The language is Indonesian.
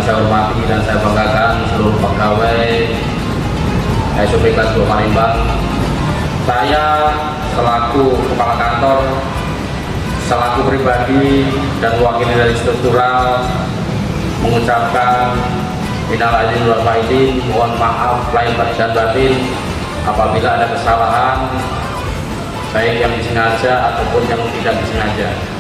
saya hormati dan saya banggakan seluruh pegawai SOP kelas 2 Palembang. Saya selaku kepala kantor, selaku pribadi dan wakil dari struktural mengucapkan minal aidin wal faizin, mohon maaf lahir dan batin apabila ada kesalahan baik yang disengaja ataupun yang tidak disengaja.